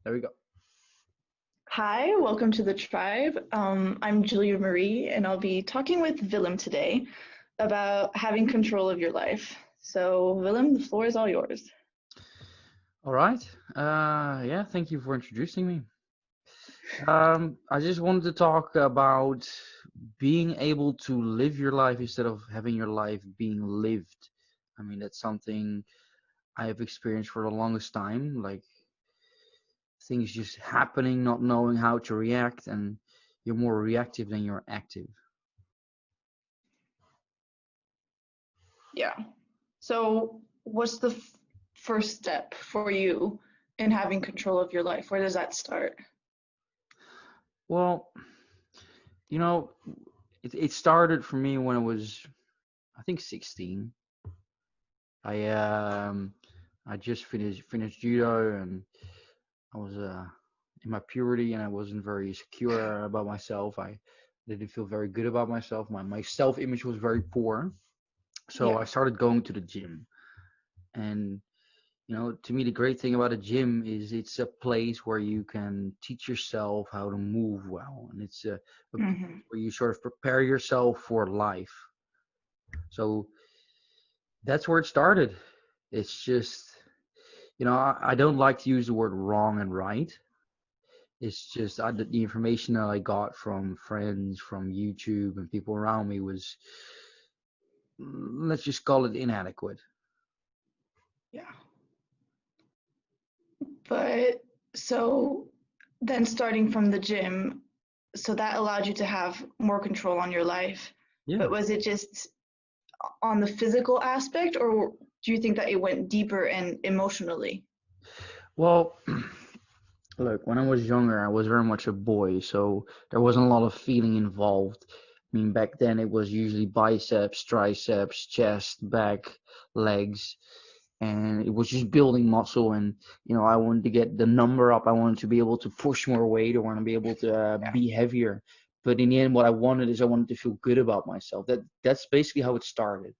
There we go. Hi, welcome to the tribe. I'm Julia Marie, and I'll be talking with Willem today about having control of your life. So, Willem, the floor is all yours. All right. Yeah, thank you for introducing me. I just wanted to talk about being able to live your life instead of having your life being lived. I mean, that's something I have experienced for the longest time, like things just happening, not knowing how to react, and you're more reactive than you're active. Yeah. So, what's the first step for you in having control of your life? Where does that start? Well, you know, it started for me when I was, I think, 16. I um I just finished judo, and I was in my puberty, and I wasn't very secure about myself. I didn't feel very good about myself. My self image was very poor. So I Yeah. started going to the gym. And to me, the great thing about a gym is it's a place where you can teach yourself how to move well, and it's a place Hmm. where you sort of prepare yourself for life. So that's where it started. It's just, I don't like to use the word wrong and right. It's just the information that I got from friends, from YouTube, and people around me was, let's just call it inadequate. Yeah. But so then starting from the gym, so that allowed you to have more control on your life. Yeah. But was it just on the physical aspect, or do you think that it went deeper and emotionally? Well, look, when I was younger, I was very much a boy, so there wasn't a lot of feeling involved. I mean, back then it was usually biceps, triceps, chest, back, legs, and it was just building muscle. And I wanted to get the number up. I wanted to be able to push more weight. I want to be able to Yeah. be heavier. But in the end, what I wanted is I wanted to feel good about myself. That's basically how it started.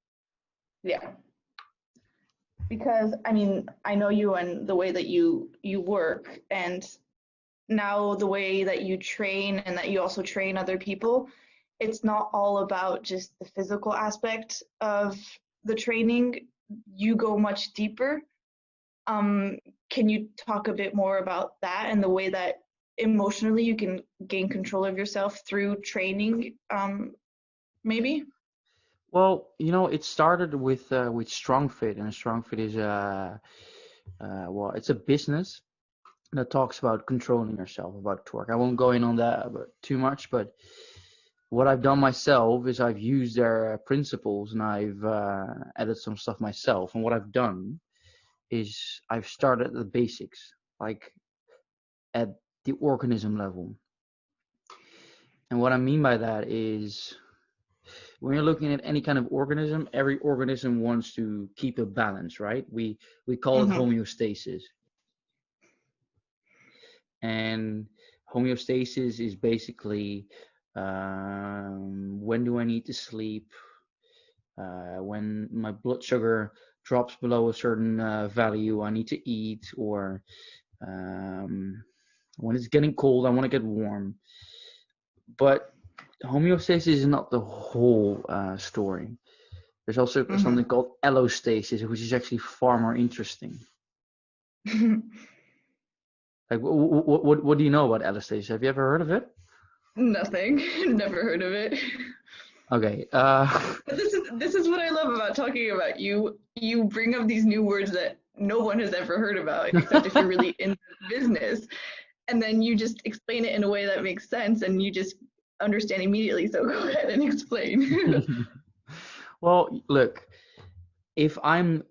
Yeah. Because I mean, I know you and the way that you work, and now the way that you train and that you also train other people, it's not all about just the physical aspect of the training. You go much deeper. Um, can you talk a bit more about that and the way that emotionally you can gain control of yourself through training, maybe? Well, it started with StrongFit, and StrongFit is well, it's a business that talks about controlling yourself, about torque. I won't go in on that too much, but what I've done myself is I've used their principles, and I've added some stuff myself. And what I've done is I've started at the basics, like at the organism level. And what I mean by that is when you're looking at any kind of organism, every organism wants to keep a balance, right? We call it Mm-hmm. homeostasis. And homeostasis is basically, when do I need to sleep? When my blood sugar drops below a certain value, I need to eat, or um, when it's getting cold, I want to get warm. But homeostasis is not the whole story. There's also something Mm-hmm. called allostasis, which is actually far more interesting. Like, what do you know about allostasis? Have you ever heard of it? Nothing. Never heard of it. Okay. But this is what I love about talking about you. You bring up these new words that no one has ever heard about, except if you're really in the business, and then you just explain it in a way that makes sense, and you just understand immediately. So go ahead and explain. Well, look, if I'm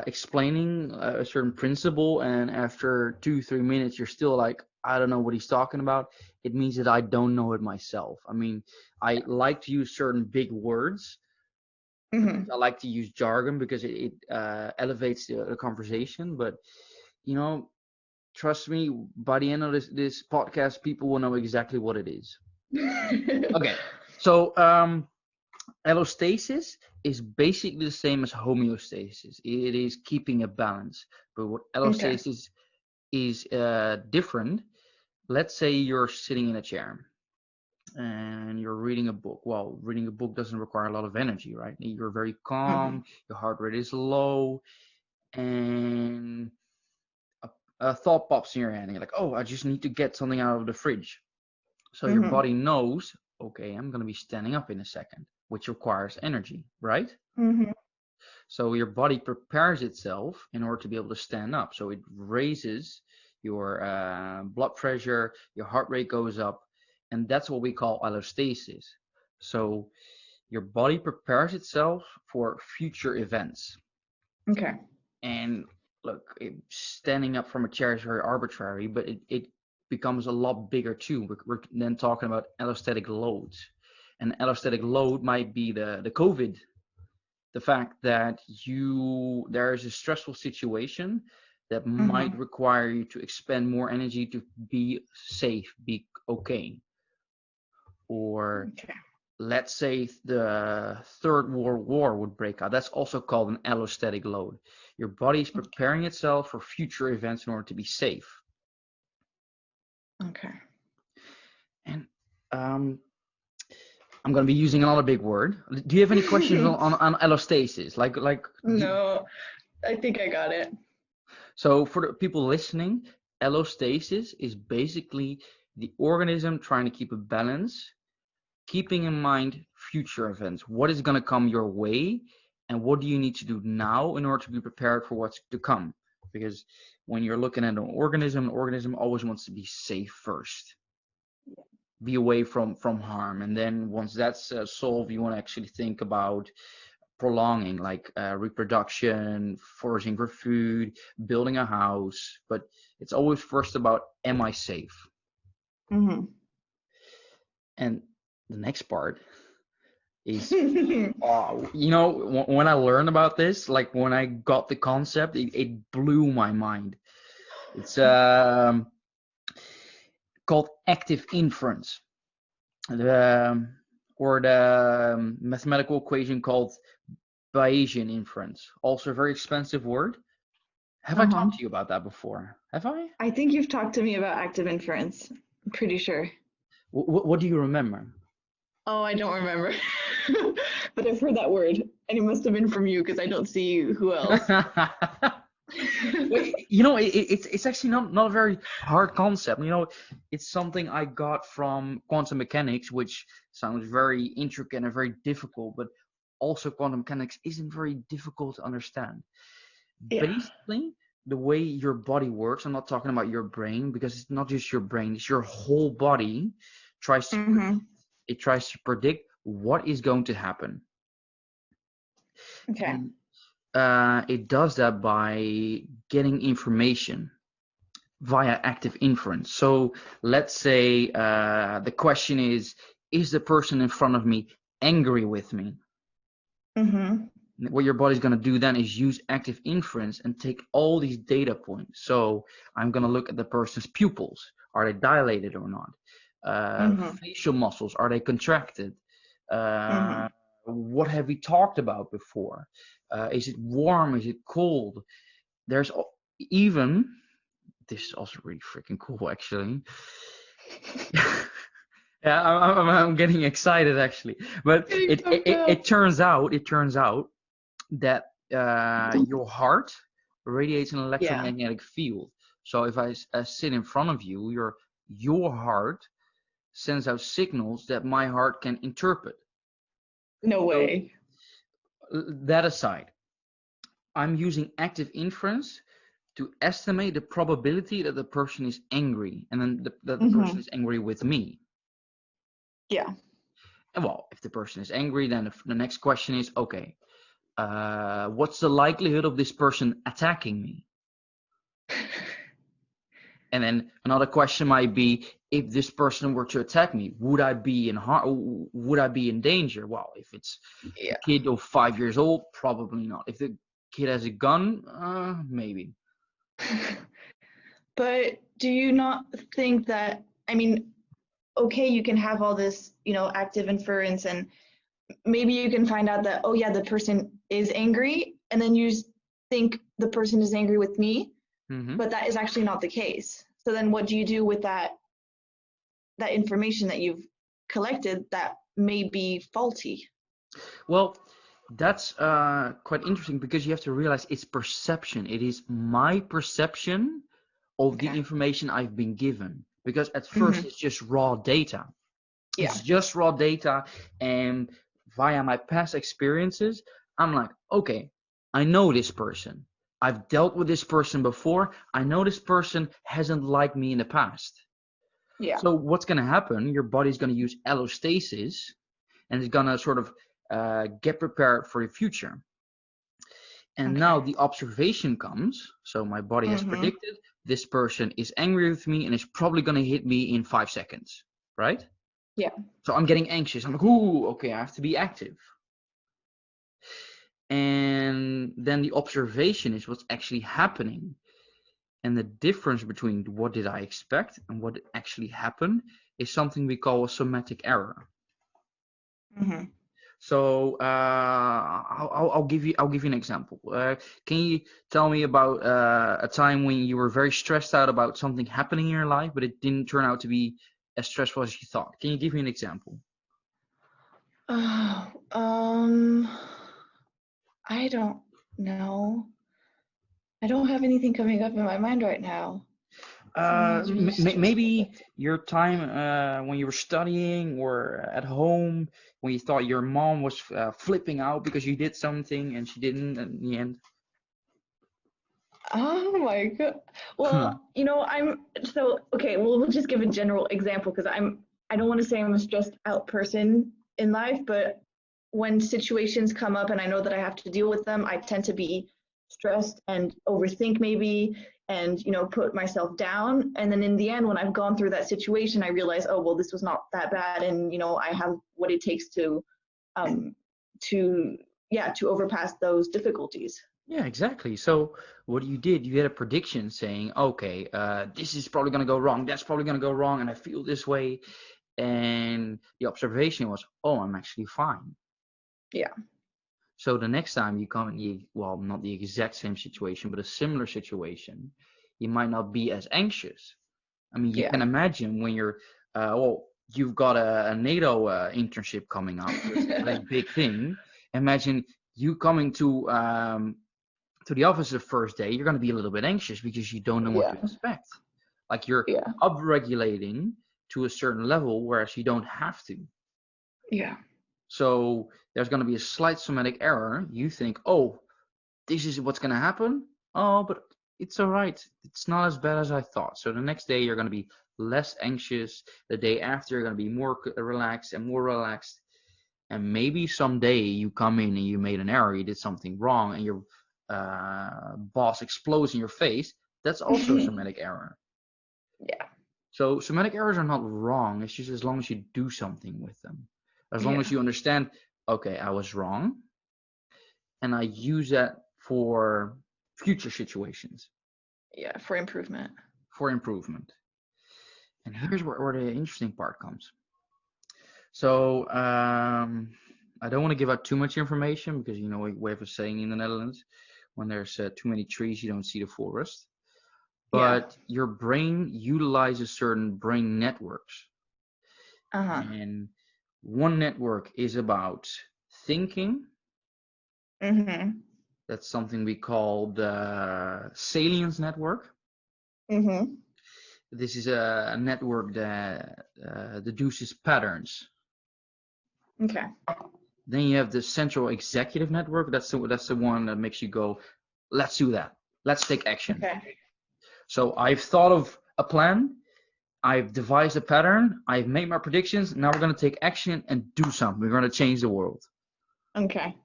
explaining a certain principle, and after 2, 3 minutes you're still like, I don't know what he's talking about, it means that I don't know it myself. I mean, I like to use certain big words. Hmm. I like to use jargon because it elevates the conversation. But you know, trust me, by the end of this podcast, people will know exactly what it is. Okay, so allostasis is basically the same as homeostasis. It is keeping a balance. But what Okay. allostasis is different. Let's say you're sitting in a chair and you're reading a book. Well, reading a book doesn't require a lot of energy, right? You're very Mm-hmm. calm, your heart rate is low, and a thought pops in your head, and you're like, oh, I just need to get something out of the fridge. So your Mm-hmm. body knows, okay, I'm going to be standing up in a second, which requires energy, right? Mm-hmm. So your body prepares itself in order to be able to stand up. So it raises your blood pressure, your heart rate goes up, and that's what we call allostasis. So your body prepares itself for future events. Okay. And look, standing up from a chair is very arbitrary, but it becomes a lot bigger too. We're then talking about allostatic loads. And allostatic load might be the COVID, the fact that there is a stressful situation that might Mm-hmm. require you to expend more energy to be safe, be okay. Or Okay. let's say the Third World War would break out. That's also called an allostatic load. Your body is preparing itself for future events in order to be safe. Okay. And I'm going to be using another big word. Do you have any questions on allostasis? No, I think I got it. So for the people listening, allostasis is basically the organism trying to keep a balance, keeping in mind future events. What is going to come your way, and what do you need to do now in order to be prepared for what's to come? Because when you're looking at an organism always wants to be safe first, be away from harm, and then once that's solved, you want to actually think about prolonging, like reproduction, foraging for food, building a house. But it's always first about, am I safe? Mm-hmm. And the next part is, when I learned about this, like when I got the concept, it blew my mind. It's called active inference, or the mathematical equation called Bayesian inference. Also a very expensive word. Have I Uh-huh. talked to you about that before? Have I? I think you've talked to me about active inference. I'm pretty sure. What do you remember? Oh, I don't remember. But I've heard that word, and it must have been from you because I don't see who else. It's actually not a very hard concept. It's something I got from quantum mechanics, which sounds very intricate and very difficult, but also quantum mechanics isn't very difficult to understand. Yeah. Basically, the way your body works, I'm not talking about your brain, because it's not just your brain, it's your whole body tries to Mm-hmm. predict what is going to happen. Okay. And it does that by getting information via active inference. So let's say the question is the person in front of me angry with me? Mm-hmm. What your body's going to do then is use active inference and take all these data points. So I'm going to look at the person's pupils. Are they dilated or not? Mm-hmm. Facial muscles, are they contracted? Mm-hmm. What have we talked about before? Is it warm? Is it cold? There's even, this is also really freaking cool, actually. Yeah, I'm getting excited, actually. But it turns out that your heart radiates an Yeah. electromagnetic field. So if I sit in front of you, your heart sends out signals that my heart can interpret. No So way. that aside, I'm using active inference to estimate the probability that the person is angry, and then that the person Mm-hmm. is angry with me. Yeah. And well, if the person is angry, then the next question is, okay, what's the likelihood of this person attacking me? And then another question might be, if this person were to attack me, would I be in harm? Would I be in danger? Well, if it's a kid of 5 years old, probably not. If the kid has a gun, maybe. But do you not think that, I mean, okay, you can have all this, active inference, and maybe you can find out that, oh yeah, the person is angry, and then you think the person is angry with me, Hmm. but that is actually not the case. So then what do you do with that information that you've collected that may be faulty? Well, that's quite interesting because you have to realize it's perception. It is my perception of the Okay. information I've been given. Because at first Hmm. it's just raw data. Yeah. It's just raw data, and via my past experiences, I'm like, okay, I know this person. I've dealt with this person before. I know this person hasn't liked me in the past. Yeah. So what's going to happen? Your body's going to use allostasis, and it's going to sort of get prepared for the future. And Okay. now the observation comes. So my body has Hmm. predicted this person is angry with me and is probably going to hit me in 5 seconds, right? Yeah. So I'm getting anxious. I'm like, ooh, okay, I have to be active. And then the observation is what's actually happening. And the difference between what did I expect and what actually happened is something we call a somatic error. Hmm. So I'll give you an example. Can you tell me about a time when you were very stressed out about something happening in your life, but it didn't turn out to be as stressful as you thought? Can you give me an example? Oh, I don't know. I don't have anything coming up in my mind right now. Something that was really stressful. Maybe your time when you were studying or at home when you thought your mom was flipping out because you did something and she didn't in the end. Oh my god. Well, I'm so okay, well we'll just give a general example because I don't want to say I'm a stressed out person in life, but when situations come up and I know that I have to deal with them, I tend to be stressed and overthink maybe and put myself down. And then in the end when I've gone through that situation, I realize, oh well, this was not that bad and I have what it takes um to yeah, to overpass those difficulties. Yeah, exactly. So what you did, you had a prediction saying, okay, this is probably going to go wrong, that's probably going to go wrong, and I feel this way. And the observation was, oh, I'm actually fine. Yeah. So the next time you come in well, not the exact same situation, but a similar situation, you might not be as anxious. I mean, you Yeah. can imagine when you're, well, you've got a NATO internship coming up. It's a big thing. Imagine you coming to the office the first day. You're going to be a little bit anxious because you don't know what Yeah. to expect. Like you're Yeah. upregulating to a certain level, whereas you don't have to. Yeah. So there's going to be a slight somatic error. You think, oh, this is what's going to happen. Oh, but it's all right. It's not as bad as I thought. So the next day you're going to be less anxious. The day after you're going to be more relaxed and more relaxed. And maybe someday you come in and you made an error, you did something wrong, and your boss explodes in your face. That's also a somatic error. Yeah. So somatic errors are not wrong. It's just as long as you do something with them. As long as Yeah. you understand, okay, I was wrong, and I use that for future situations, Yeah. For improvement. for improvement. And here's where the interesting part comes. So I don't want to give out too much information because we have a saying in the Netherlands: when there's too many trees, you don't see the forest. Yeah. But your brain utilizes certain brain networks, Uh-huh. and one network is about thinking. Mhm. That's something we call the salience network. Mhm. This is a network that deduces patterns. Okay. Then you have the central executive network. That's the one that makes you go, let's do that. Let's take action. Okay. So I've thought of a plan. I've devised a pattern. I've made my predictions. Now we're going to take action and do something. We're going to change the world. Okay.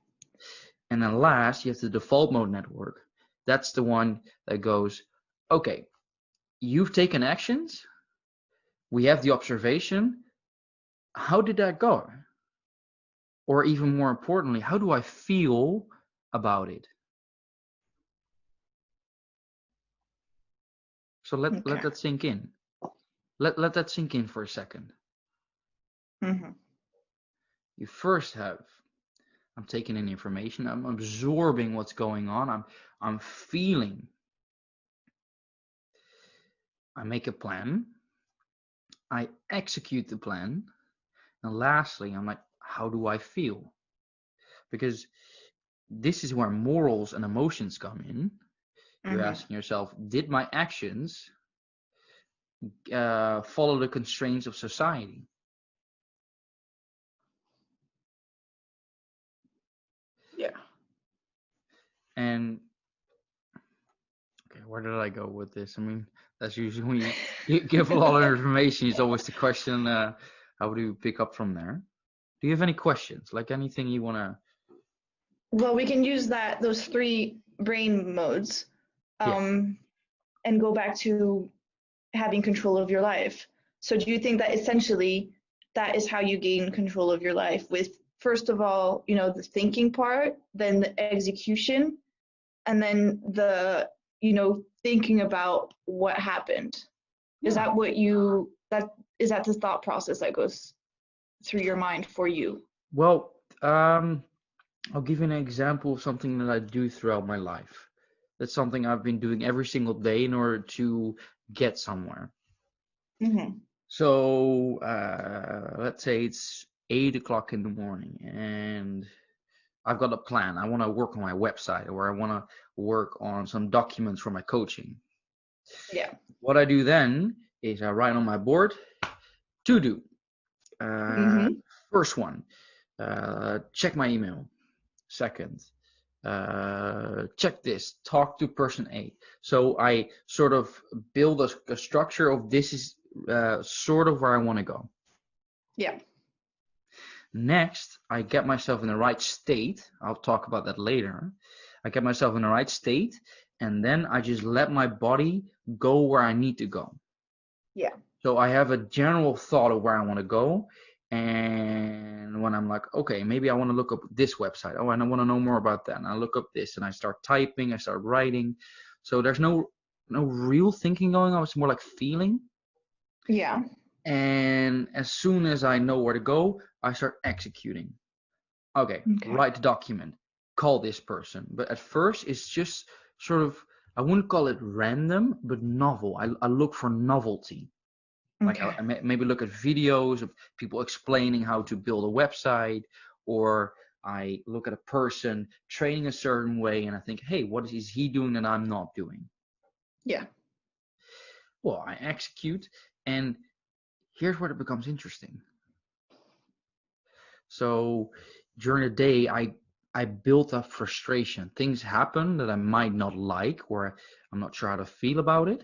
And then last, you have the default mode network. That's the one that goes, okay, you've taken actions. We have the observation. How did that go? Or even more importantly, how do I feel about it? So let Okay. that sink in. Let that sink in for a second. Mhm. You first have, I'm taking in information. I'm absorbing what's going on. I'm feeling. I make a plan, I execute the plan, and lastly, I'm like, how do I feel? Because this is where morals and emotions come in. You're Mm-hmm. asking yourself, did my actions follow the constraints of society? Yeah. And okay, where did I go with this? I mean, that's usually when you give a lot of information, it's always the question, how do you pick up from there? Do you have any questions? Like anything you want to? Well, we can use those three brain modes, Yeah. and go back to having control of your life. So do you think that essentially that is how you gain control of your life with, first of all, the thinking part, then the execution, and then the, thinking about what happened? Is Yeah. is that the thought process that goes through your mind for you? Well, I'll give you an example of something that I do throughout my life. That's something I've been doing every single day in order to get somewhere. Mm-hmm. So let's say it's 8 o'clock in the morning and I've got a plan. I want to work on my website or I want to work on some documents for my coaching. Yeah. What I do then is I write on my board to do. Uh, Mm-hmm. First one, check my email. Second, check this, talk to person A. So I sort of build a structure of this is sort of where I want to go. Yeah. Next, I get myself in the right state. I'll talk about that later. I get myself in the right state, and then I just let my body go where I need to go. Yeah. So I have a general thought of where I want to go. And when I'm like, okay, maybe I want to look up this website. Oh, and I want to know more about that. And I look up this and I start typing, I start writing. So there's no real thinking going on. It's more like feeling. Yeah. And as soon as I know where to go, I start executing. Okay, Okay. write the document, call this person. But at first, it's just sort of, I wouldn't call it random, but novel. I look for novelty. Like Okay. I maybe look at videos of people explaining how to build a website, or I look at a person training a certain way and I think, hey, what is he doing that I'm not doing? Yeah. Well, I execute, and here's where it becomes interesting. So during the day, I built up frustration. Things happen that I might not like, or I'm not sure how to feel about it.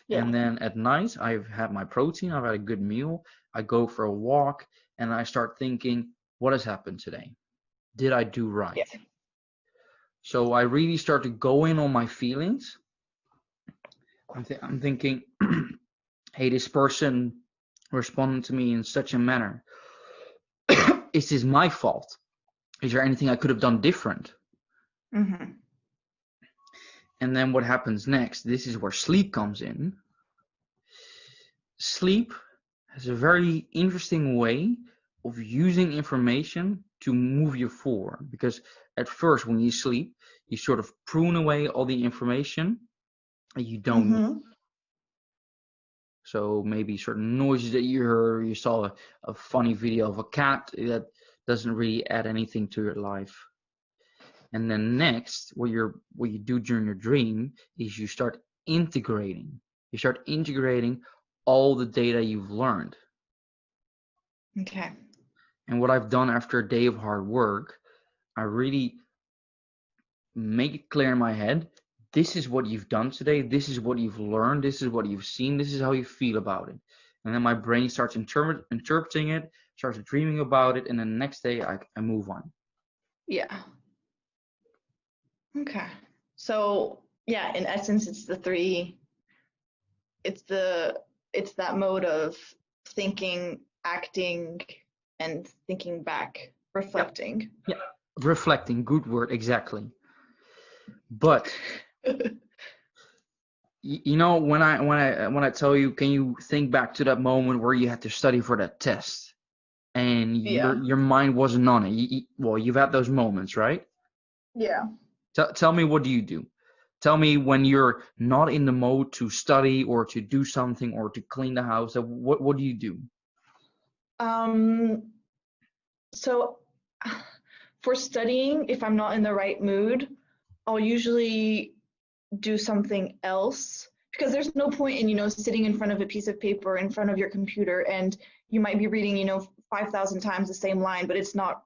Yeah. And then at night, I've had my protein, I've had a good meal, I go for a walk, and I start thinking, what has happened today? Did I do Yeah. right? So I really start to go in on my feelings. I'm thinking, hey, this person responded to me in such a manner. Is this my fault? Is there anything I could have done different? Mm-hmm. And then what happens next? This is where sleep comes in. Sleep has a very interesting way of using information to move you forward. Because at first, when you sleep, you sort of prune away all the information that you don't need. Mm-hmm. So maybe certain noises that you heard, you saw a funny video of a cat that doesn't really add anything to your life. And then next, what you do during your dream is you start integrating. You start integrating all the data you've learned. Okay. And what I've done after a day of hard work, I really make it clear in my head, this is what you've done today, this is what you've learned, this is what you've seen, this is how you feel about it. And then my brain starts interpreting it, starts dreaming about it, and then the next day I move on. Yeah. Okay. So yeah, in essence, it's that mode of thinking, acting, and thinking back, reflecting. Yeah, reflecting, good word, exactly. But you know, when I tell you, can you think back to that moment where you had to study for that test and Yeah. your mind wasn't on it? Well, you've had those moments, right? Yeah. Tell me, what do you do? Tell me when you're not in the mode to study or to do something or to clean the house. What do you do? Um, so for studying, if I'm not in the right mood, I'll usually do something else because there's no point in, sitting in front of a piece of paper in front of your computer and you might be reading, 5,000 times the same line, but it's not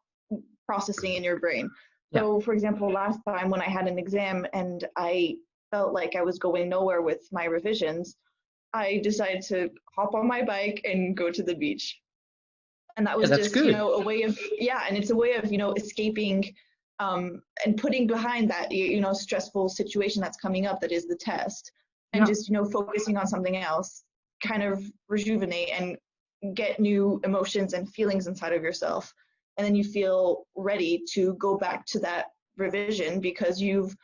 processing in your brain. Yeah. So, for example, last time when I had an exam and I felt like I was going nowhere with my revisions, I decided to hop on my bike and go to the beach. And that Yeah, was that's just, good. a way of, yeah, and it's a way of, escaping and putting behind that, stressful situation that's coming up that is the test and Yeah. just, focusing on something else, kind of rejuvenate and get new emotions and feelings inside of yourself. And then you feel ready to go back to that revision because you've,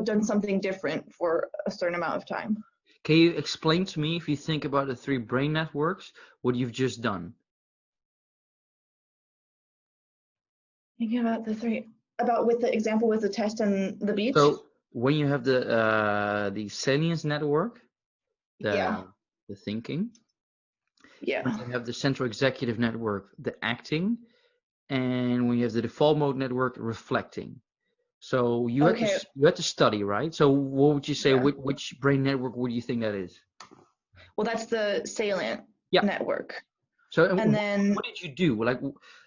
done something different for a certain amount of time. Can you explain to me, if you think about the three brain networks, what you've just done? Thinking about with the example with the test and the beach. So when you have the salience network, Yeah. the thinking, Yeah. when you have the central executive network, the acting, and when you have the default mode network, reflecting. So you had Okay. to study, right? So what would you say? Yeah. Which brain network would you think that is? Well, that's the salient Yeah. network. So And then what did you do? Like,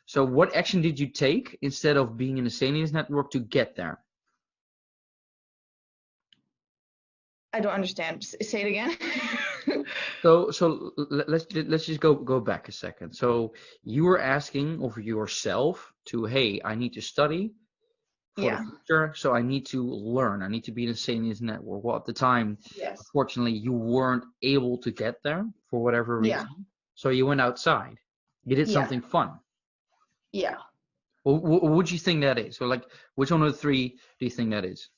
so what action did you take instead of being in the salience network to get there? I don't understand. Say it again. So let's just go back a second. So you were asking of yourself to, hey, I need to study for the Yeah. future, so I need to learn. I need to be in a salience network. Well, at the time, Yes. unfortunately, you weren't able to get there for whatever Yeah. reason. So you went outside. You did Yeah. something fun. Yeah. What would you think that is? So like, which one of the three do you think that is?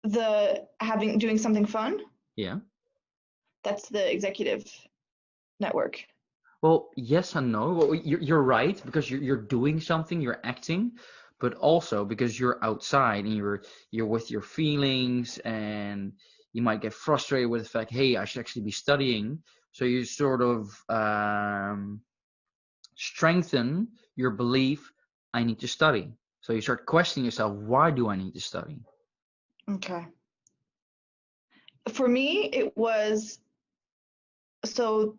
Doing something fun, Yeah. that's the executive network. Well, yes and no. Well, you're right because you're doing something, you're acting, but also because you're outside and you're with your feelings, and you might get frustrated with the fact, hey, I should actually be studying. So you sort of strengthen your belief, I need to study. So you start questioning yourself, why do I need to study? Okay. For me, it was so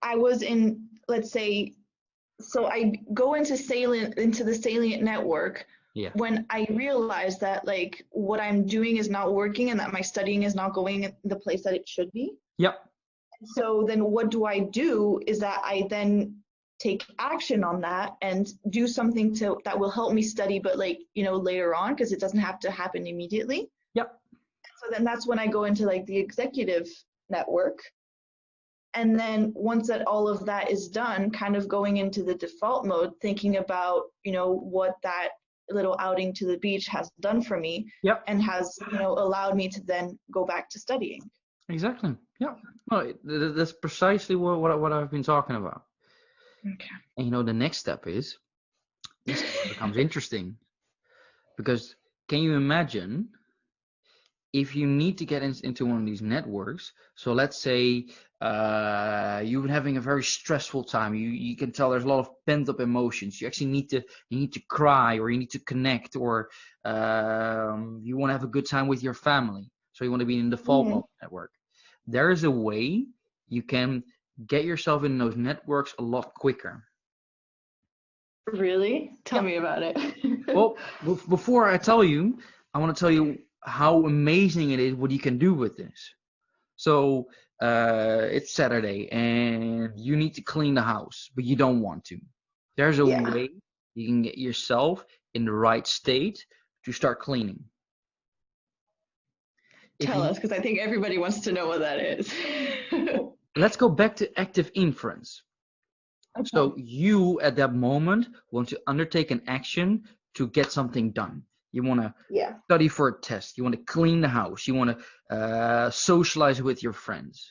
I was in, let's say, so I go into the salient network Yeah. when I realize that like what I'm doing is not working and that my studying is not going in the place that it should be. Yep. So then what do I do is that I then take action on that and do something that will help me study, but like, later on, because it doesn't have to happen immediately. Yep. So then that's when I go into like the executive network. And then once that all of that is done, kind of going into the default mode, thinking about, what that little outing to the beach has done for me. Yep. And has, allowed me to then go back to studying. Exactly. Yeah. No, that's precisely what I've been talking about. Okay. And the next step is, this becomes interesting, because can you imagine if you need to get into one of these networks? So let's say you've been having a very stressful time. You can tell there's a lot of pent up emotions. You actually need to cry, or you need to connect, or you want to have a good time with your family. So you want to be in the default mode network. There is a way you can get yourself in those networks a lot quicker. Really? Tell me about it. Well, before I tell you, I want to tell you how amazing it is what you can do with this. So it's Saturday and you need to clean the house, but you don't want to. There's a way you can get yourself in the right state to start cleaning. Tell us, because I think everybody wants to know what that is. Let's go back to active inference. Okay. So you at that moment want to undertake an action to get something done. You want to study for a test. You want to clean the house. You want to socialize with your friends.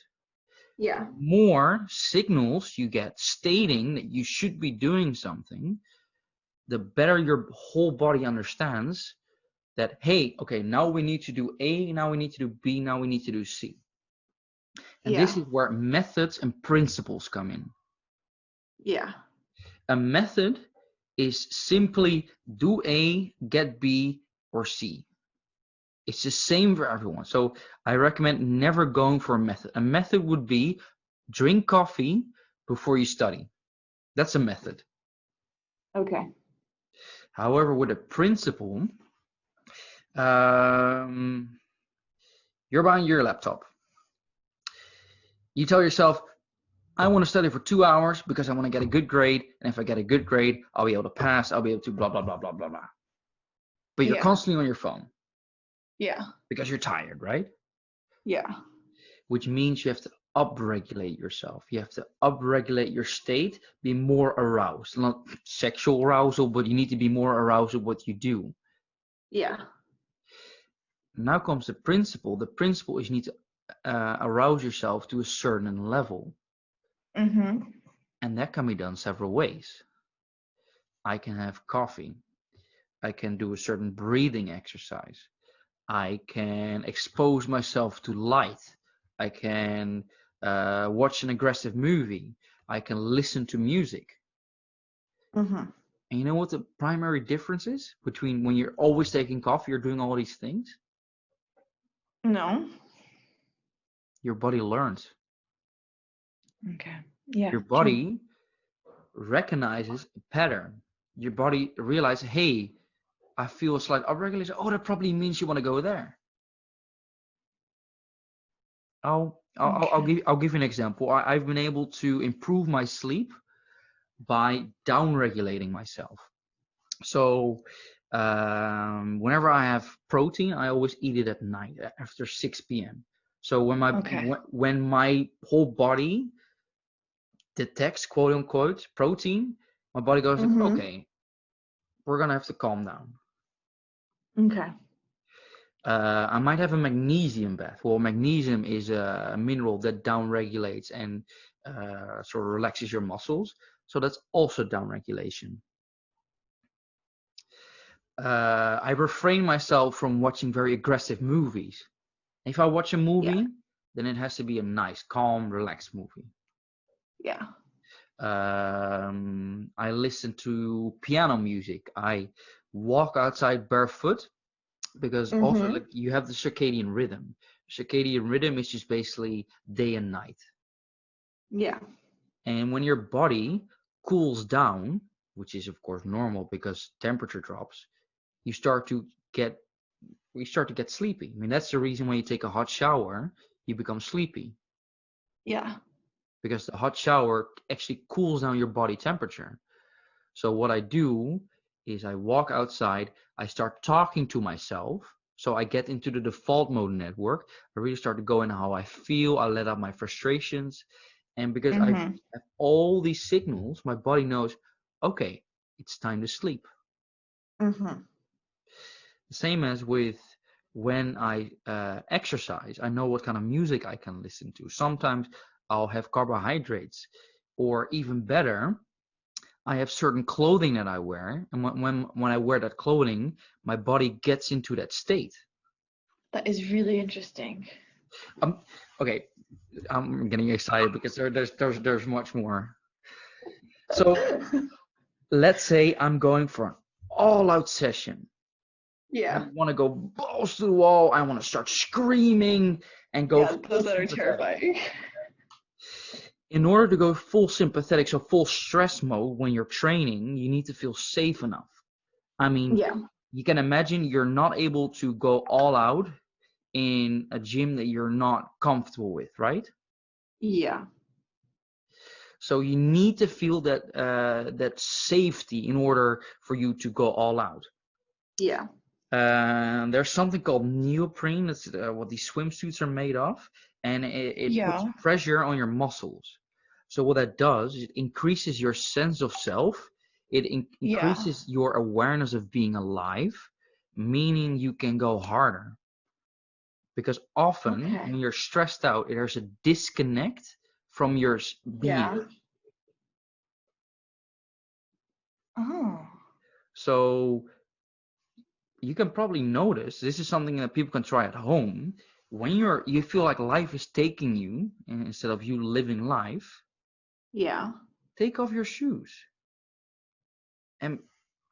Yeah. The more signals you get stating that you should be doing something, the better your whole body understands that, hey, okay, now we need to do A, now we need to do B, now we need to do C. And this Yeah. is where methods and principles come in. Yeah. A method is simply do A, get B, or C. It's the same for everyone. So I recommend never going for a method. A method would be drink coffee before you study. That's a method. Okay. However, with a principle, you're buying your laptop. You tell yourself, I want to study for 2 hours because I want to get a good grade. And if I get a good grade, I'll be able to pass. I'll be able to blah, blah, blah, blah, blah, blah. But you're Yeah. constantly on your phone Yeah. because you're tired, right? Yeah. Which means you have to upregulate yourself. You have to upregulate your state, be more aroused. Not sexual arousal, but you need to be more aroused with what you do. Yeah. Now comes the principle. The principle is you need to arouse yourself to a certain level. Mm-hmm. And that can be done several ways. I can have coffee. I can do a certain breathing exercise. I can expose myself to light. I can watch an aggressive movie. I can listen to music. Mm-hmm. And you know what the primary difference is between when you're always taking coffee, you're doing all these things? No. Your body learns. Okay. Yeah. Your True. body recognizes a pattern. Your body realizes, hey, I feel a slight upregulation. Oh, that probably means you want to go there. I'll give you an example. I've been able to improve my sleep by down regulating myself. So whenever I have protein, I always eat it at night after 6 p.m. So when my whole body detects quote unquote protein, my body goes like, okay, we're gonna have to calm down. Okay. I might have a magnesium bath. Well, magnesium is a mineral that down regulates and sort of relaxes your muscles. So that's also down regulation. I refrain myself from watching very aggressive movies. If I watch a movie, then it has to be a nice, calm, relaxed movie. Yeah. I listen to piano music. I walk outside barefoot because also like you have the circadian rhythm. Circadian rhythm is just basically day and night. Yeah. And when your body cools down, which is of course normal because temperature drops, you start to get sleepy. I mean, that's the reason when you take a hot shower, you become sleepy. Yeah. Because the hot shower actually cools down your body temperature. So what I do is I walk outside, I start talking to myself. So I get into the default mode network. I really start to go in how I feel. I let out my frustrations. And because I have all these signals, my body knows, okay, it's time to sleep. Same as with when I exercise, I know what kind of music I can listen to. Sometimes I'll have carbohydrates, or even better, I have certain clothing that I wear, and when I wear that clothing, my body gets into that state. That is really interesting. Okay, I'm getting excited because there's much more. So let's say I'm going for an all-out session. Yeah. I want to go balls to the wall. I want to start screaming and go. Yeah, those that are terrifying. In order to go full sympathetic, so full stress mode when you're training, you need to feel safe enough. I mean, you can imagine you're not able to go all out in a gym that you're not comfortable with, right? Yeah. So you need to feel that safety in order for you to go all out. Yeah. There's something called neoprene. That's what these swimsuits are made of, and it puts pressure on your muscles. So what that does is it increases your sense of self. It increases your awareness of being alive, meaning you can go harder. Because often when you're stressed out, there's a disconnect from your being. Yeah. Oh. So you can probably notice, this is something that people can try at home. When you feel like life is taking you instead of you living life, Yeah. take off your shoes and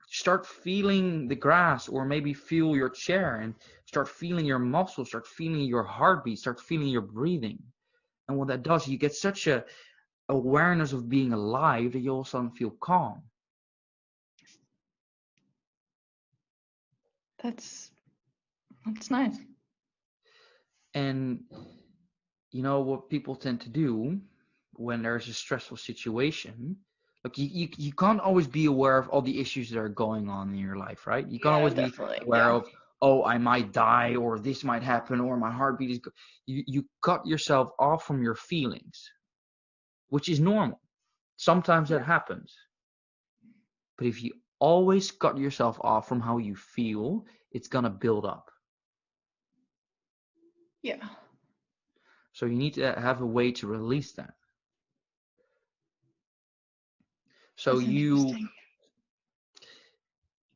start feeling the grass, or maybe feel your chair and start feeling your muscles, start feeling your heartbeat, start feeling your breathing. And what that does, you get such a awareness of being alive that you all of a sudden feel calm. That's nice. And you know what people tend to do when there's a stressful situation, like you can't always be aware of all the issues that are going on in your life, right? You can't Yeah, always be definitely. aware Yeah. of, oh, I might die, or this might happen, or my heartbeat is you cut yourself off from your feelings, which is normal. Sometimes that happens. But if you always cut yourself off from how you feel, it's gonna build up. Yeah. So you need to have a way to release that. So That's interesting.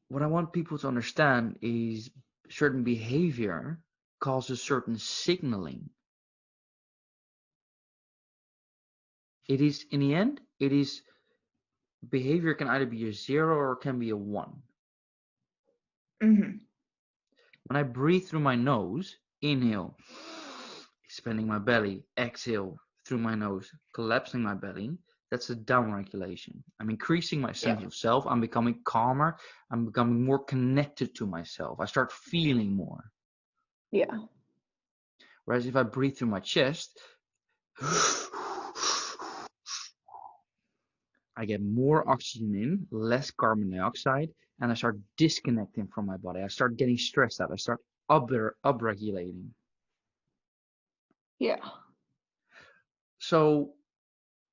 what I want people to understand is certain behavior causes certain signaling. It is, in the end, it is, behavior can either be a 0 or it can be a 1. Mm-hmm. When I breathe through my nose, inhale, expanding my belly, exhale through my nose, collapsing my belly, that's a down regulation. I'm increasing my sense of self. I'm becoming calmer. I'm becoming more connected to myself. I start feeling more. Yeah. Whereas if I breathe through my chest, I get more oxygen in, less carbon dioxide, and I start disconnecting from my body. I start getting stressed out. I start upregulating. Yeah. So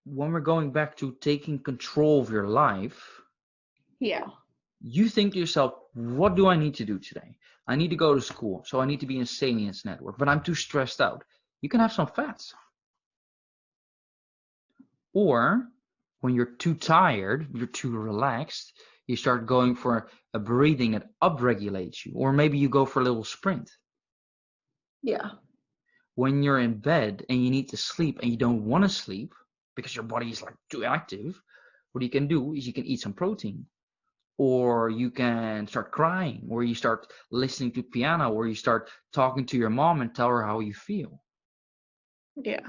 when we're going back to taking control of your life, Yeah. you think to yourself, what do I need to do today? I need to go to school, so I need to be in a Salience network, but I'm too stressed out. You can have some fats. Or when you're too tired, you're too relaxed, you start going for a breathing that upregulates you. Or maybe you go for a little sprint. Yeah. When you're in bed and you need to sleep and you don't want to sleep because your body is like too active, what you can do is you can eat some protein. Or you can start crying, or you start listening to piano, or you start talking to your mom and tell her how you feel. Yeah.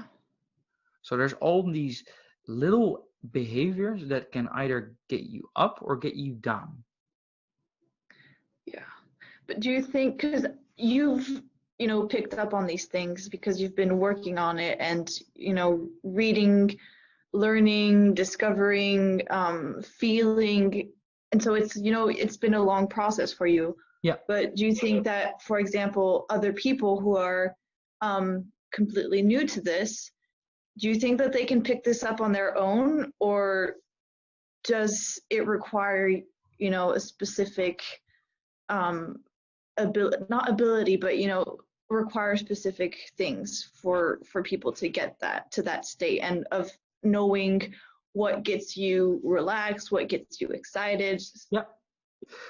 So there's all these little behaviors that can either get you up or get you down. Yeah. But do you think, because you've, picked up on these things because you've been working on it and, reading, learning, discovering, feeling, and so it's been a long process for you. Yeah. But do you think that, for example, other people who are completely new to this, do you think that they can pick this up on their own, or does it require, a specific not ability, but require specific things for people to get to that state, and of knowing what gets you relaxed, what gets you excited? Yeah.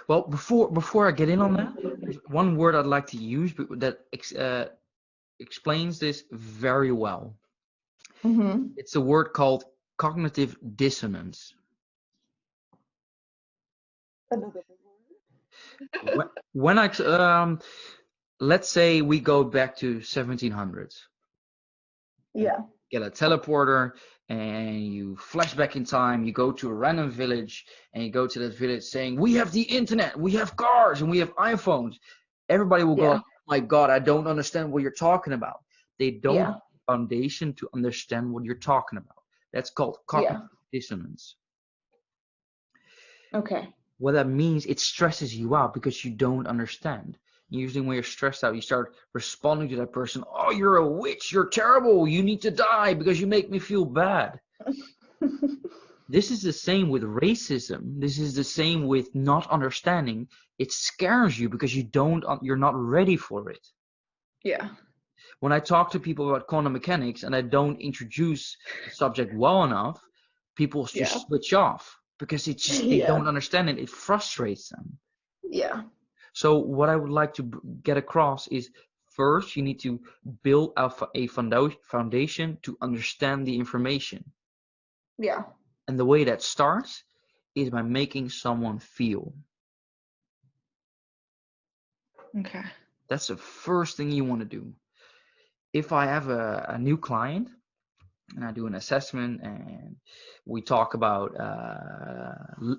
Well, before I get in on that, there's one word I'd like to use that explains this very well. Mm-hmm. It's a word called cognitive dissonance. When let's say we go back to 1700s. Yeah. Get a teleporter and you flash back in time. You go to a random village and you go to that village saying, we have the internet, we have cars, and we have iPhones. Everybody will go, Yeah. oh my God, I don't understand what you're talking about. They don't Yeah. have a foundation to understand what you're talking about. That's called cognitive dissonance. Okay. What that means, it stresses you out because you don't understand. Usually when you're stressed out, you start responding to that person, oh, you're a witch, you're terrible, you need to die because you make me feel bad. This is the same with racism. This is the same with not understanding. It scares you because you're not ready for it. Yeah. When I talk to people about quantum mechanics and I don't introduce the subject well enough, people just switch off because it's just they don't understand it. It frustrates them. Yeah. So what I would like to get across is, first you need to build a foundation to understand the information. Yeah. And the way that starts is by making someone feel. Okay. That's the first thing you want to do. If I have a new client and I do an assessment and we talk about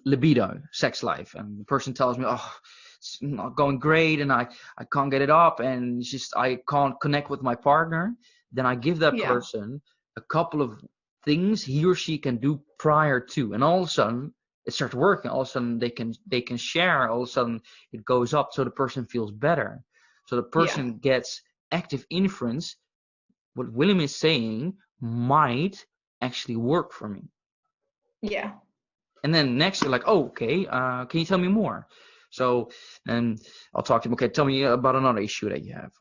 libido, sex life, and the person tells me, oh, it's not going great and I can't get it up and it's just I can't connect with my partner, then I give that Yeah. person a couple of things he or she can do prior to, and all of a sudden it starts working. All of a sudden they can share. All of a sudden it goes up, so the person feels better. So the person gets active inference. What William is saying might actually work for me. Yeah. And then next you're like, oh, okay, can you tell me more? So then I'll talk to him. Okay, tell me about another issue that you have.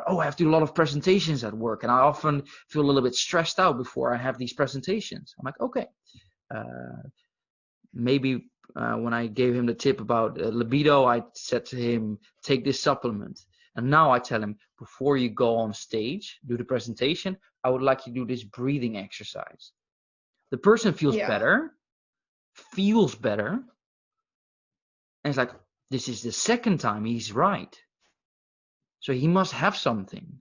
Oh, I have to do a lot of presentations at work, and I often feel a little bit stressed out before I have these presentations. I'm like, okay, maybe when I gave him the tip about libido, I said to him, take this supplement. And now I tell him, before you go on stage, do the presentation, I would like you to do this breathing exercise. The person feels better, and it's like, this is the second time he's right. So he must have something.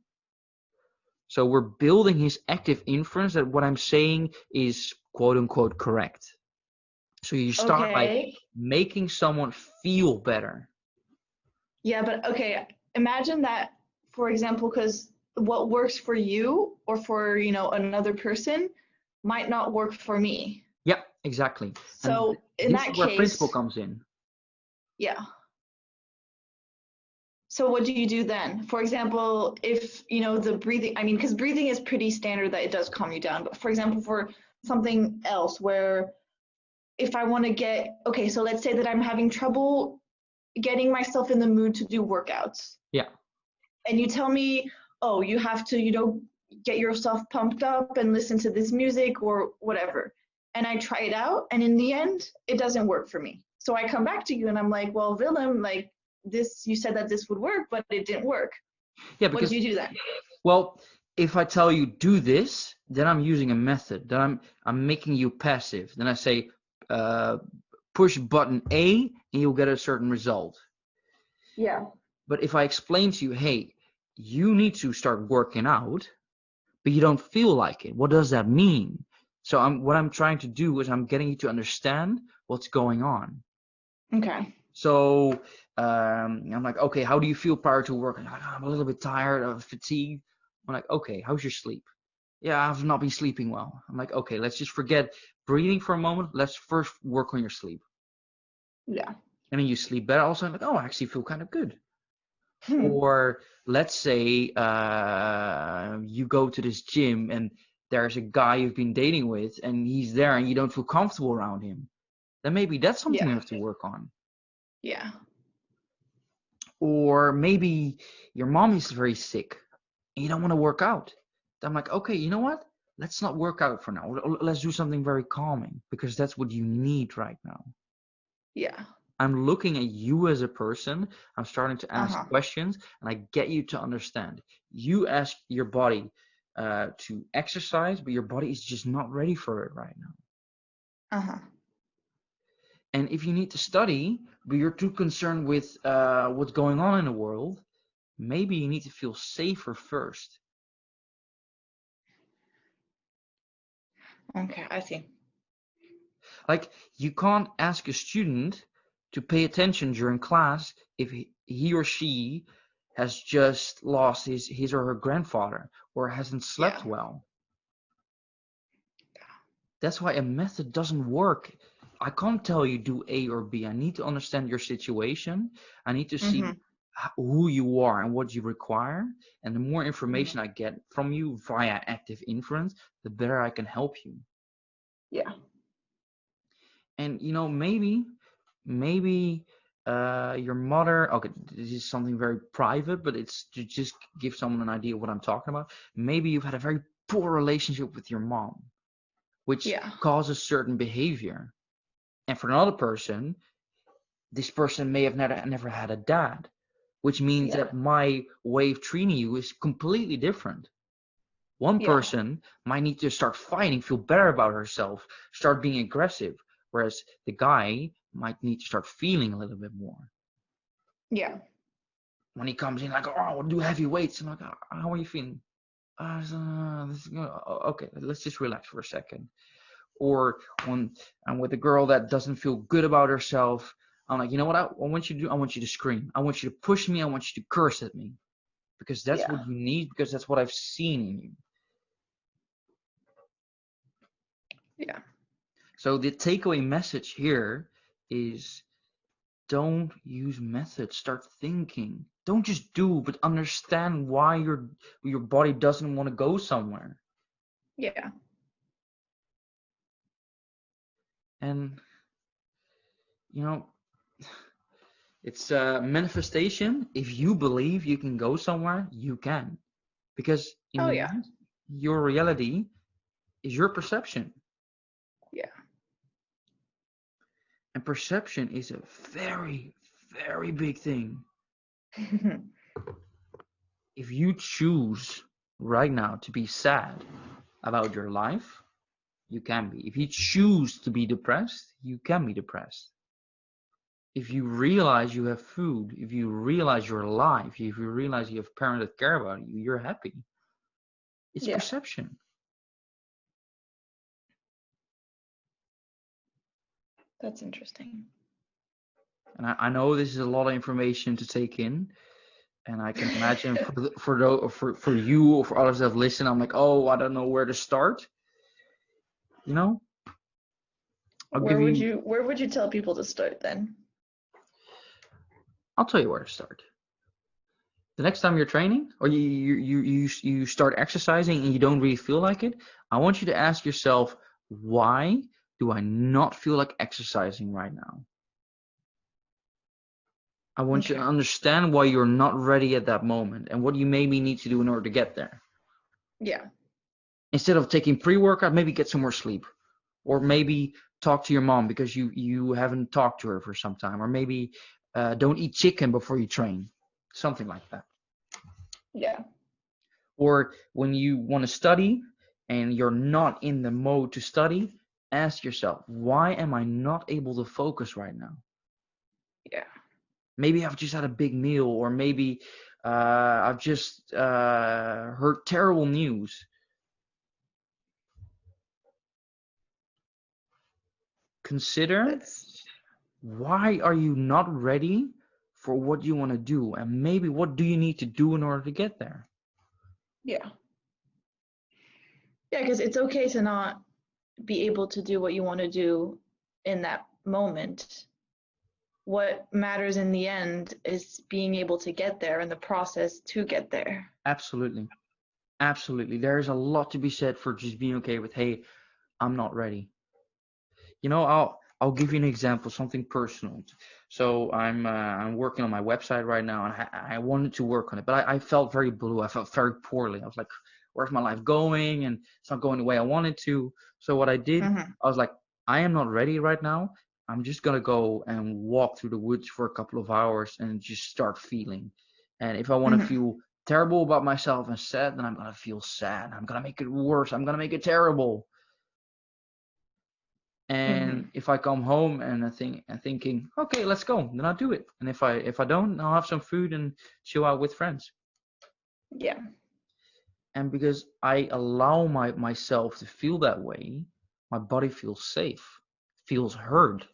So we're building his active inference that what I'm saying is quote unquote correct. So you start by making someone feel better. Yeah, but okay, imagine that, for example, because what works for you or for, another person might not work for me. Yeah, exactly. So and in this that is where case, principle comes in. Yeah. So what do you do then? For example, if, the breathing, because breathing is pretty standard that it does calm you down. But for example, for something else where if I want to okay, so let's say that I'm having trouble getting myself in the mood to do workouts. Yeah. And you tell me, oh, you have to, get yourself pumped up and listen to this music or whatever. And I try it out, and in the end, it doesn't work for me. So I come back to you and I'm like, well, Willem, like this, you said that this would work, but it didn't work. Yeah, because what do you do then? Well, if I tell you do this, then I'm using a method. Then I'm making you passive. Then I say push button A and you'll get a certain result. Yeah. But if I explain to you, hey, you need to start working out, but you don't feel like it. What does that mean? So what I'm trying to do is I'm getting you to understand what's going on. Okay. So I'm like, okay, how do you feel prior to work? I'm a little bit tired, fatigued. I'm like, okay, how's your sleep? Yeah, I've not been sleeping well. I'm like, okay, let's just forget breathing for a moment. Let's first work on your sleep. Yeah. And then you sleep better. Also, I'm like, oh, I actually feel kind of good. Or let's say you go to this gym and there's a guy you've been dating with and he's there and you don't feel comfortable around him. Then maybe that's something you have to work on. Yeah. Or maybe your mom is very sick and you don't want to work out. Then I'm like, okay, you know what? Let's not work out for now. Let's do something very calming because that's what you need right now. Yeah. I'm looking at you as a person. I'm starting to ask questions and I get you to understand. You ask your body to exercise, but your body is just not ready for it right now. And if you need to study, but you're too concerned with what's going on in the world, maybe you need to feel safer first. Okay, I see. Like, you can't ask a student to pay attention during class if he or she has just lost his or her grandfather or hasn't slept well. That's why a method doesn't work. I can't tell you do A or B. I need to understand your situation. I need to see who you are and what you require. And the more information I get from you via active inference, the better I can help you. Yeah. And maybe your mother, okay, this is something very private, but it's to just give someone an idea of what I'm talking about. Maybe you've had a very poor relationship with your mom, which causes certain behavior. And for another person, this person may have never had a dad, which means Yeah. that my way of treating you is completely different. One Yeah. person might need to start fighting, feel better about herself, start being aggressive, whereas the guy might need to start feeling a little bit more. Yeah. When he comes in like, oh, I'll do heavy weights, I'm like, how are you feeling? Okay, let's just relax for a second. Or when I'm with a girl that doesn't feel good about herself, I'm like, you know what I want you to do? I want you to scream. I want you to push me. I want you to curse at me. Because that's Yeah. what you need, because that's what I've seen in you. Yeah. So the takeaway message here is don't use methods. Start thinking. Don't just do, but understand why your body doesn't want to go somewhere. Yeah. And it's a manifestation. If you believe you can go somewhere, you can. Because in Oh the yeah. end, your reality is your perception. Yeah. And perception is a very, very big thing. If you choose right now to be sad about your life, you can be. If you choose to be depressed, you can be depressed. If you realize you have food, if you realize you're alive, if you realize you have parents that care about you, you're happy. It's Yeah. perception. That's interesting. And I know this is a lot of information to take in. And I can imagine for you or for others that listen, I'm like, oh, I don't know where to start. I'll Where give would you tell people to start then? I'll tell you where to start. The next time you're training or you start exercising and you don't really feel like it, I want you to ask yourself, why do I not feel like exercising right now? I want you to understand why you're not ready at that moment and what you maybe need to do in order to get there. Yeah. Instead of taking pre-workout, maybe get some more sleep. Or maybe talk to your mom because you haven't talked to her for some time. Or maybe don't eat chicken before you train. Something like that. Yeah. Or when you want to study and you're not in the mode to study, ask yourself, why am I not able to focus right now? Yeah. Maybe I've just had a big meal, or maybe I've just heard terrible news. Consider why are you not ready for what you want to do, and maybe what do you need to do in order to get there? Yeah. Yeah, because it's okay to not be able to do what you want to do in that moment. What matters in the end is being able to get there and the process to get there. Absolutely. Absolutely. There's a lot to be said for just being okay with, hey, I'm not ready. I'll give you an example, something personal. So I'm working on my website right now, and I wanted to work on it, but I felt very blue. I felt very poorly. I was like, where's my life going? And it's not going the way I wanted to. So what I did, I was like, I am not ready right now. I'm just gonna go and walk through the woods for a couple of hours and just start feeling. And if I want to feel terrible about myself and sad, then I'm gonna feel sad. I'm gonna make it worse. I'm gonna make it terrible. And if I come home and I'm thinking, okay, let's go, then I'll do it. And if I don't, I'll have some food and chill out with friends. Yeah. And because I allow myself to feel that way, my body feels safe, feels heard.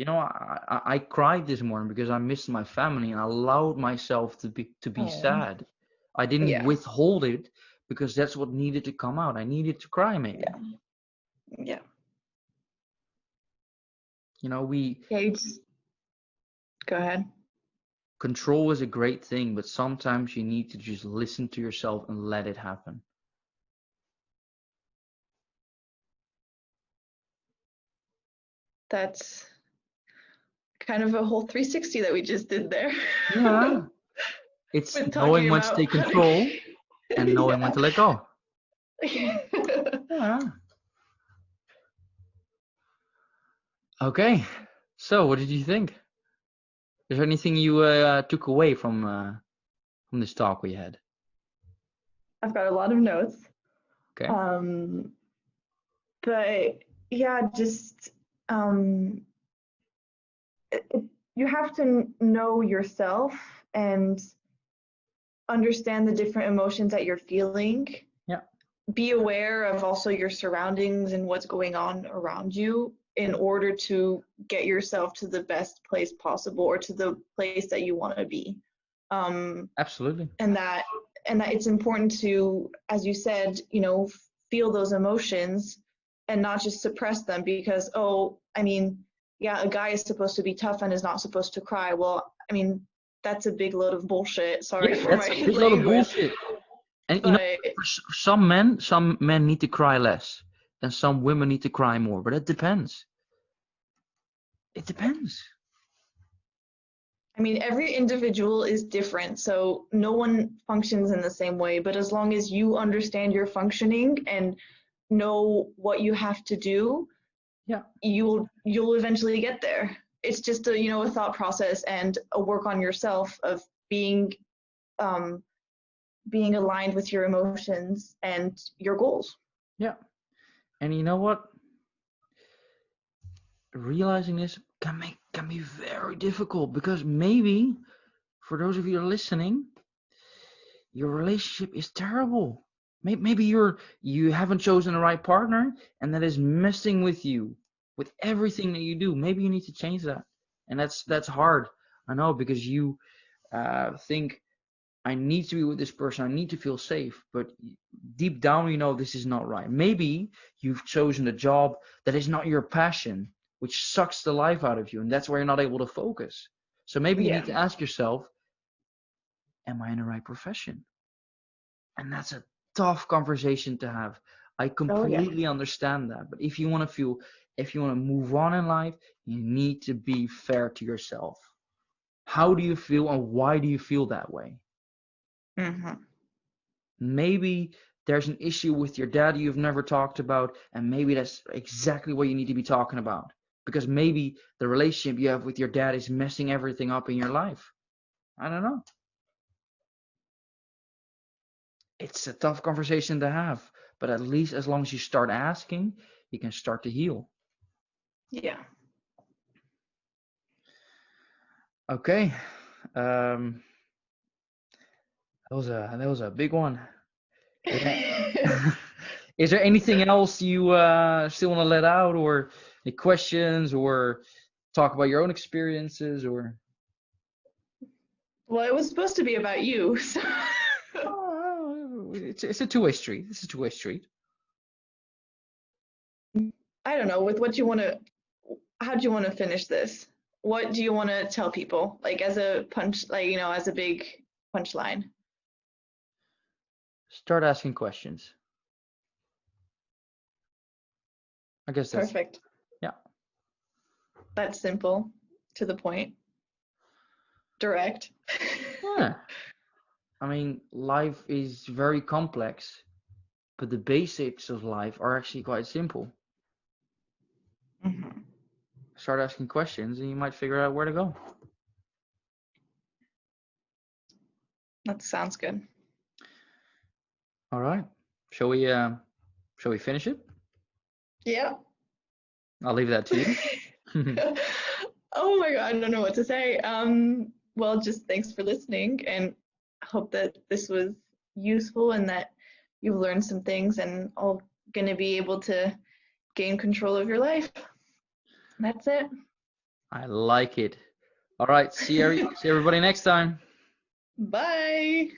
I cried this morning because I missed my family, and I allowed myself to be sad. I didn't withhold it because that's what needed to come out. I needed to cry, maybe. Yeah. You just go ahead. Control is a great thing, but sometimes you need to just listen to yourself and let it happen. That's kind of a whole 360 that we just did there. Yeah. It's knowing when to take control and knowing when to let go. Yeah. Okay. So, what did you think? Is there anything you took away from this talk we had? I've got a lot of notes. Okay. Um, but yeah, just um, you have to know yourself and understand the different emotions that you're feeling. Yeah. Be aware of also your surroundings and what's going on around you in order to get yourself to the best place possible or to the place that you want to be. Absolutely. And that it's important to, as you said, feel those emotions and not just suppress them because, oh, I mean, yeah, a guy is supposed to be tough and is not supposed to cry. Well, I mean, that's a big load of bullshit. Sorry Yeah, for that's my a big load of language, bullshit. And but for some men need to cry less, and some women need to cry more. But it depends. It depends. I mean, every individual is different, so no one functions in the same way. But as long as you understand your functioning and know what you have to do, Yeah, you'll eventually get there. It's just a thought process and a work on yourself of being um, being aligned with your emotions and your goals. yeah. And you know what? Realizing this can be very difficult because maybe for those of you that are listening, your relationship is terrible. Maybe you haven't chosen the right partner, and that is messing with you with everything that you do. Maybe you need to change that, and that's hard. I know because you think I need to be with this person. I need to feel safe, but deep down you know this is not right. Maybe you've chosen a job that is not your passion, which sucks the life out of you, and that's why you're not able to focus. So maybe you Yeah. need to ask yourself, am I in the right profession? And that's a tough conversation to have. I Oh yeah. completely understand that. But if you want to move on in life, you need to be fair to yourself. How do you feel and why do you feel that way? Mm-hmm. Maybe there's an issue with your dad you've never talked about, and maybe that's exactly what you need to be talking about. Because maybe the relationship you have with your dad is messing everything up in your life. I don't know. It's a tough conversation to have, but at least as long as you start asking, you can start to heal. Yeah. Okay. Um, that was a big one. Is there, is there anything else you still want to let out, or any questions, or talk about your own experiences, or? Well, it was supposed to be about you, so Oh, it's a two-way street. It's a two-way street. I don't know with what you want to. How do you want to finish this? What do you want to tell people, like as a punch, like as a big punchline? Start asking questions. I guess that's Perfect. yeah. That's simple, to the point, direct. Yeah. I mean, life is very complex, but the basics of life are actually quite simple. Mhm. Start asking questions, and you might figure out where to go. That sounds good. All right. Shall we finish it? Yeah. I'll leave that to you. Oh my God, I don't know what to say. Well, just thanks for listening, and I hope that this was useful and that you've learned some things and all gonna be able to gain control of your life. That's it. I like it. All right. See everybody next time. Bye.